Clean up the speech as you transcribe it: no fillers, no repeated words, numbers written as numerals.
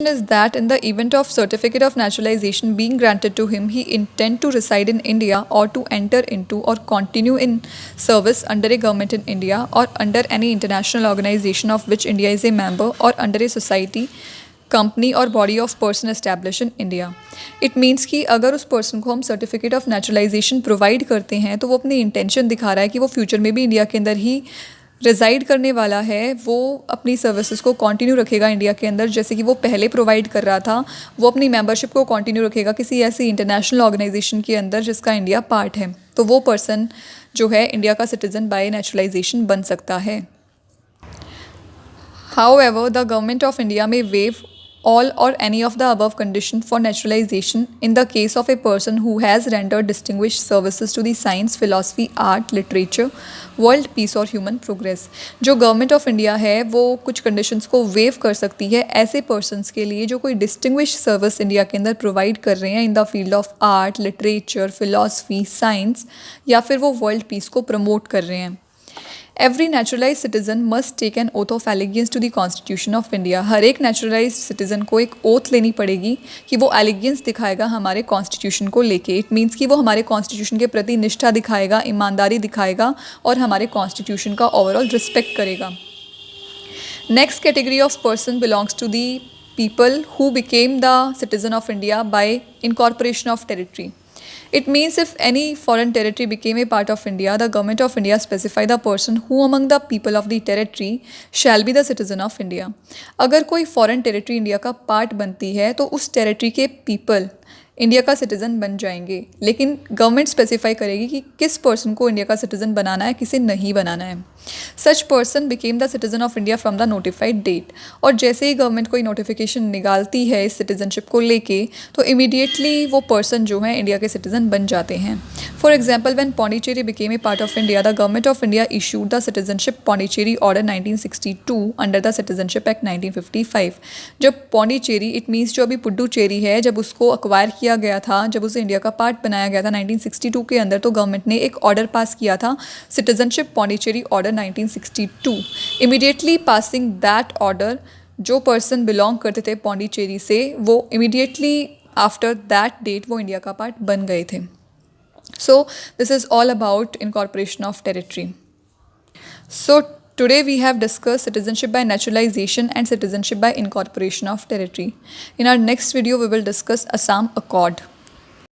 is that in the event of certificate of naturalization being granted to him, he intend to reside in India or to enter into or continue in service under a government in India or under any international organization of which India is a member or under a society, company और body of person establish in India. It means कि अगर उस person को हम certificate of naturalisation provide करते हैं तो वो अपनी इंटेंशन दिखा रहा है कि वो फ्यूचर में भी इंडिया के अंदर ही रिज़ाइड करने वाला है. वो अपनी सर्विसेज को कंटिन्यू रखेगा इंडिया के अंदर जैसे कि वो पहले प्रोवाइड कर रहा था. वो अपनी मेंबरशिप को कंटिन्यू रखेगा किसी ऐसी इंटरनेशनल ऑर्गेनाइजेशन के अंदर जिसका इंडिया पार्ट है. तो वो पर्सन जो है इंडिया का सिटीज़न बाय नेचुरलाइजेशन बन सकता है. However, the government of India may waive all or any of the above condition for naturalization in the case of a person who has rendered distinguished services to the science, philosophy, art, literature, world peace और human progress. जो government of India है वो कुछ conditions को wave कर सकती है ऐसे पर्सनस के लिए जो कोई डिस्टिंग्विश सर्विस इंडिया के अंदर प्रोवाइड कर रहे हैं in the field of art, literature, philosophy, science या फिर वो वर्ल्ड पीस को प्रमोट कर रहे हैं. Every naturalise citizen must take an oath of allegiance to the constitution of India. हर एक नेचुरलाइज सिटीजन को एक ओथ लेनी पड़ेगी कि वो एलिगेंस दिखाएगा हमारे कॉन्स्टिट्यूशन को लेके. इट मीन्स कि वो हमारे कॉन्स्टिट्यूशन के प्रति निष्ठा दिखाएगा, ईमानदारी दिखाएगा और हमारे कॉन्स्टिट्यूशन का ओवरऑल रिस्पेक्ट करेगा. Next category of person belongs to the people who became the citizen of India by incorporation of territory. It means if any foreign territory became a part of India, the government of India specify the person who among the people of the territory shall be the citizen of India. अगर कोई foreign territory India का part बनती है तो उस territory के people India का citizen बन जाएंगे. लेकिन गवर्नमेंट स्पेसिफाई करेगी कि किस पर्सन को इंडिया का सिटीज़न बनाना है, किसे नहीं बनाना है. Such person became the citizen of India from the notified date. और जैसे ही गवर्नमेंट कोई नोटिफिकेशन निकालती है इस सिटीज़नशिप को लेके तो इमीडिएटली वो पर्सन जो है इंडिया के सिटीज़न बन जाते हैं. For example when Pondicherry became a part of India the government of India issued the citizenship Pondicherry order 1962 under the citizenship act 1955. जब पौंडीचेरी इट मीन्स जो अभी पुडुचेरी है जब उसको अक्वायर किया गया था, जब उसे इंडिया का पार्ट बनाया गया था 1962 के अंदर तो गवर्नमेंट ने एक ऑर्डर पास किया था citizenship Pondicherry order 1962. Immediately passing that order जो पर्सन बिलोंग करते थे पौंडीचेरी से वो इमीडिएटली आफ्टर दैट डेट वो इंडिया का पार्ट बन गए थे. So this is all about incorporation of territory. So today we have discussed citizenship by naturalization and citizenship by incorporation of territory. In our next video we will discuss Assam Accord.